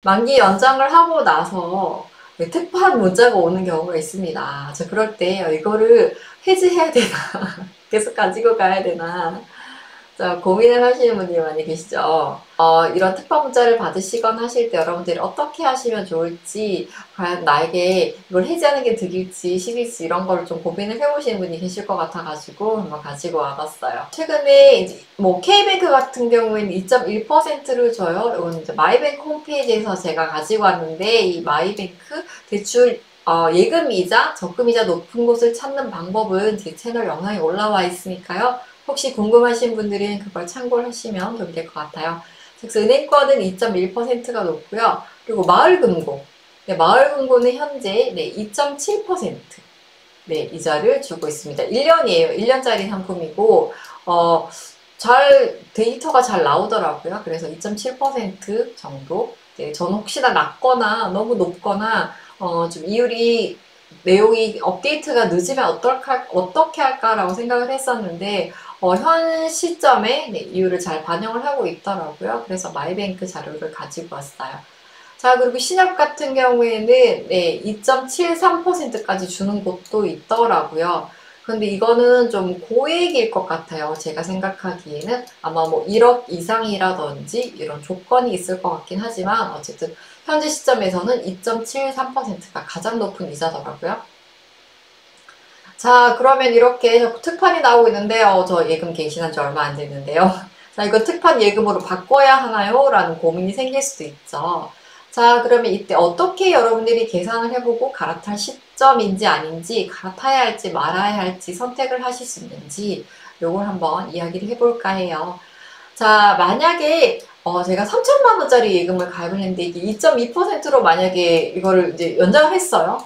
만기 연장을 하고 나서 특판 문자가 오는 경우가 있습니다. 자, 그럴 때 이거를 해지해야 되나? 계속 가지고 가야 되나? 자, 고민을 하시는 분들이 많이 계시죠. 이런 특파 문자를 받으시거나 하실 때 여러분들이 어떻게 하시면 좋을지, 과연 나에게 이걸 해지하는 게 득일지, 실일지 이런 거를 좀 고민을 해보시는 분이 계실 것 같아가지고 한번 가지고 와봤어요. 최근에 이제 뭐 K뱅크 같은 경우에는 2.1%를 줘요. 이건 이제 마이뱅크 홈페이지에서 제가 가지고 왔는데, 이 마이뱅크 대출 예금이자 적금이자 높은 곳을 찾는 방법은 제 채널 영상에 올라와 있으니까요. 혹시 궁금하신 분들은 그걸 참고를 하시면 도움이 될 것 같아요. 그래서 은행권은 2.1%가 높고요. 그리고 마을금고. 네, 마을금고는 현재 2.7% 이자를 주고 있습니다. 1년이에요. 1년짜리 상품이고 데이터가 잘 나오더라고요. 그래서 2.7% 정도. 저는 혹시나 낮거나 너무 높거나 좀 이율이 내용이 업데이트가 늦으면 어떻게 할까라고 생각을 했었는데 현 시점에 이율을 잘 반영을 하고 있더라고요. 그래서 마이뱅크 자료를 가지고 왔어요. 자, 그리고 신협 같은 경우에는 2.73%까지 주는 곳도 있더라고요. 근데 이거는 좀 고액일 것 같아요. 제가 생각하기에는 아마 뭐 1억 이상이라든지 이런 조건이 있을 것 같긴 하지만 어쨌든 현재 시점에서는 2.73%가 가장 높은 이자더라고요. 자, 그러면 이렇게 특판이 나오고 있는데요. 저 예금 갱신한 지 얼마 안 됐는데요. 자, 이거 특판 예금으로 바꿔야 하나요? 라는 고민이 생길 수도 있죠. 자, 그러면 이때 어떻게 여러분들이 계산을 해보고 갈아탈 시점인지 아닌지, 갈아타야 할지 말아야 할지 선택을 하실 수 있는지, 요걸 한번 이야기를 해볼까 해요. 자, 만약에 제가 3천만 원짜리 예금을 가입을 했는데 이게 2.2%로 만약에 이거를 이제 연장을 했어요.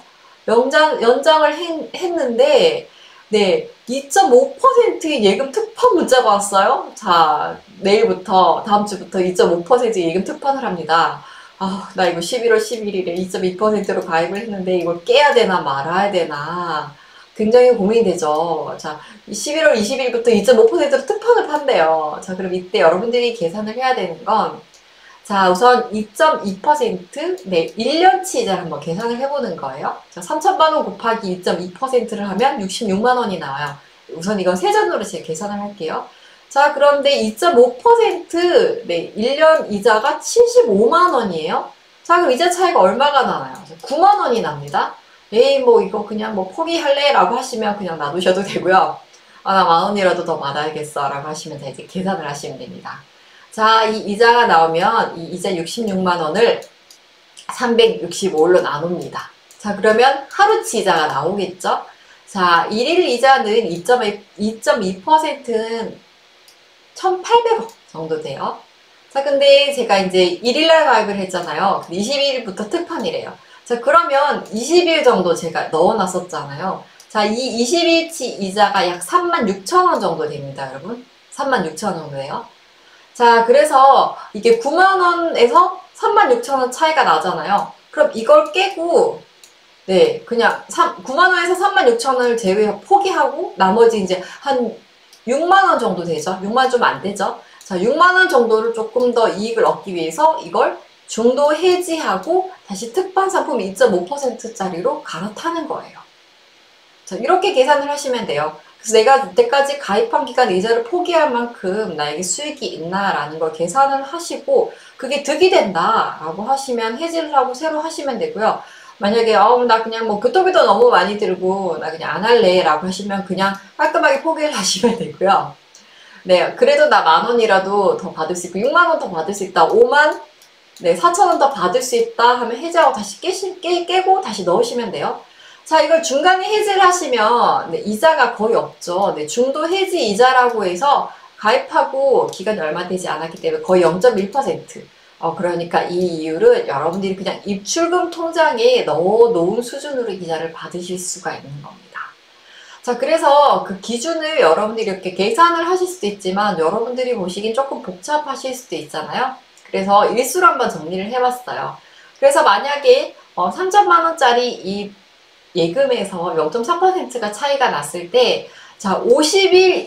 연장을 했는데, 네, 2.5%의 예금 특판 문자가 왔어요. 자, 내일부터, 다음 주부터 2.5% 예금 특판을 합니다. 아, 나 이거 11월 11일에 2.2%로 가입을 했는데 이걸 깨야 되나 말아야 되나. 굉장히 고민이 되죠. 자, 11월 20일부터 2.5%로 특판을 판대요. 자, 그럼 이때 여러분들이 계산을 해야 되는 건, 자, 우선 2.2%, 1년치 이자를 한번 계산을 해보는 거예요. 자, 3천만 원 곱하기 2.2%를 하면 66만 원이 나와요. 우선 이건 세전으로 제가 계산을 할게요. 자, 그런데 2.5%, 1년 이자가 75만 원이에요. 자, 그럼 이자 차이가 얼마가 나나요? 9만 원이 납니다. 에이, 뭐, 이거 그냥 뭐 포기할래? 라고 하시면 그냥 놔두셔도 되고요. 아, 나 만 원이라도 더 받아야겠어. 라고 하시면 이제 계산을 하시면 됩니다. 자, 이 이자가 나오면 이 이자 66만 원을 365일로 나눕니다. 자, 그러면 하루치 이자가 나오겠죠? 자, 1일 이자는 2.2%는 1,800원 정도 돼요. 자, 근데 제가 이제 1일날 가입을 했잖아요. 22일부터 특판이래요. 자, 그러면 20일 정도 제가 넣어놨었잖아요. 자, 이 20일치 이자가 약 36,000원 정도 됩니다, 여러분. 36,000원 정도예요. 자, 그래서 이게 9만원에서 36,000원 차이가 나잖아요. 그럼 이걸 깨고, 그냥 9만원에서 36,000원을 제외 포기하고, 나머지 이제 한 6만원 정도 되죠? 6만원 좀 안 되죠? 자, 6만원 정도를 조금 더 이익을 얻기 위해서 이걸 중도 해지하고 다시 특판 상품 2.5%짜리로 갈아타는 거예요. 자, 이렇게 계산을 하시면 돼요. 그래서 내가 이때까지 가입한 기간 이자를 포기할 만큼 나에게 수익이 있나라는 걸 계산을 하시고 그게 득이 된다라고 하시면 해지를 하고 새로 하시면 되고요. 만약에 나 그냥 뭐 교통비도 너무 많이 들고 나 그냥 안 할래 라고 하시면 그냥 깔끔하게 포기를 하시면 되고요. 네, 그래도 나 만 원이라도 더 받을 수 있고 6만 원 더 받을 수 있다. 5만 4천 원 더 받을 수 있다 하면 해지하고 다시 깨고 다시 넣으시면 돼요. 자, 이걸 중간에 해지를 하시면 이자가 거의 없죠. 중도 해지 이자라고 해서 가입하고 기간이 얼마 되지 않았기 때문에 거의 0.1%. 그러니까 이 이율은 여러분들이 그냥 입출금 통장에 넣어 놓은 수준으로 이자를 받으실 수가 있는 겁니다. 자, 그래서 그 기준을 여러분들이 이렇게 계산을 하실 수도 있지만 여러분들이 보시긴 조금 복잡하실 수도 있잖아요. 그래서 일수로 한번 정리를 해봤어요. 그래서 만약에 3천만 원짜리 이 예금에서 0.3%가 차이가 났을 때, 자, 50일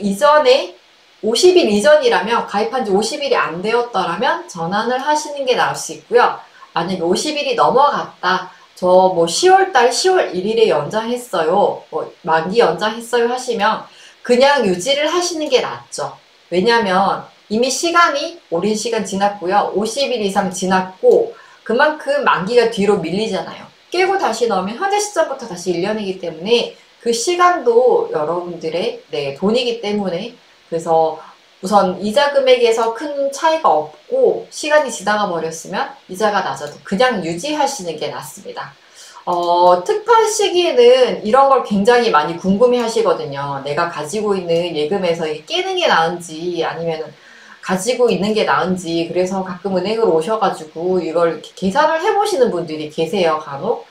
이전이라면, 가입한 지 50일이 안 되었더라면 전환을 하시는 게 나을 수 있고요. 만약에 50일이 넘어갔다. 저 뭐 10월달 10월 1일에 연장했어요. 뭐 만기 연장했어요 하시면 그냥 유지를 하시는 게 낫죠. 왜냐면 이미 시간이 오랜 시간 지났고요. 50일 이상 지났고 그만큼 만기가 뒤로 밀리잖아요. 깨고 다시 넣으면 현재 시점부터 다시 1년이기 때문에 그 시간도 여러분들의 돈이기 때문에 그래서 우선 이자 금액에서 큰 차이가 없고 시간이 지나가 버렸으면 이자가 낮아도 그냥 유지하시는 게 낫습니다. 특판 시기에는 이런 걸 굉장히 많이 궁금해 하시거든요. 내가 가지고 있는 예금에서 이게 깨는 게 나은지 아니면 가지고 있는 게 나은지 그래서 가끔 은행으로 오셔가지고 이걸 이렇게 계산을 해보시는 분들이 계세요, 간혹.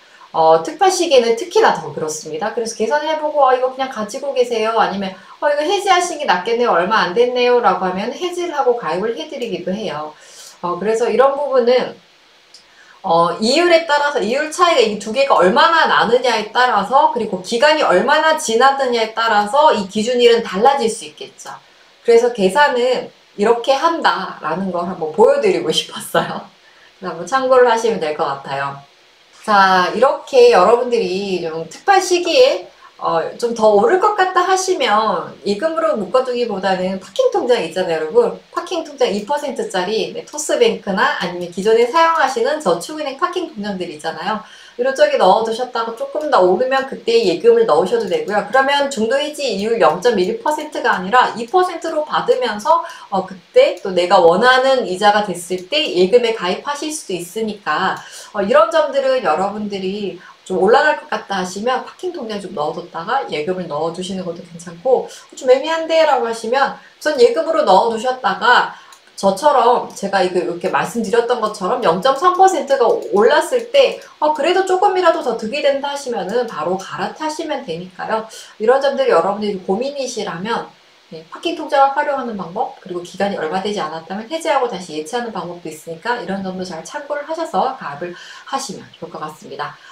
특판 시기에는 특히나 더 그렇습니다. 그래서 계산해보고 이거 그냥 가지고 계세요. 아니면 이거 해지하시는 게 낫겠네요. 얼마 안 됐네요. 라고 하면 해지를 하고 가입을 해드리기도 해요. 그래서 이런 부분은 이율에 따라서, 이율 차이가 이 두 개가 얼마나 나느냐에 따라서, 그리고 기간이 얼마나 지났느냐에 따라서 이 기준일은 달라질 수 있겠죠. 그래서 계산은 이렇게 한다라는 걸 한번 보여드리고 싶었어요. 한번 참고를 하시면 될 것 같아요. 자, 이렇게 여러분들이 좀 특판 시기에 좀 더 오를 것 같다 하시면 예금으로 묶어두기보다는 파킹 통장 있잖아요, 여러분. 파킹 통장 2%짜리 토스뱅크나 아니면 기존에 사용하시는 저축은행 파킹 통장들 있잖아요. 이런 쪽에 넣어두셨다가 조금 더 오르면 그때 예금을 넣으셔도 되고요. 그러면 중도해지 이율 0.1%가 아니라 2%로 받으면서 그때 또 내가 원하는 이자가 됐을 때 예금에 가입하실 수도 있으니까 이런 점들은 여러분들이 좀 올라갈 것 같다 하시면 파킹 통장에 좀 넣어뒀다가 예금을 넣어두시는 것도 괜찮고 좀 애매한데 라고 하시면 우선 예금으로 넣어두셨다가 저처럼 제가 이렇게 말씀드렸던 것처럼 0.3%가 올랐을 때 그래도 조금이라도 더 득이 된다 하시면은 바로 갈아타시면 되니까요. 이런 점들이 여러분들이 고민이시라면 파킹 통장을 활용하는 방법 그리고 기간이 얼마 되지 않았다면 해지하고 다시 예치하는 방법도 있으니까 이런 점도 잘 참고를 하셔서 가입을 하시면 좋을 것 같습니다.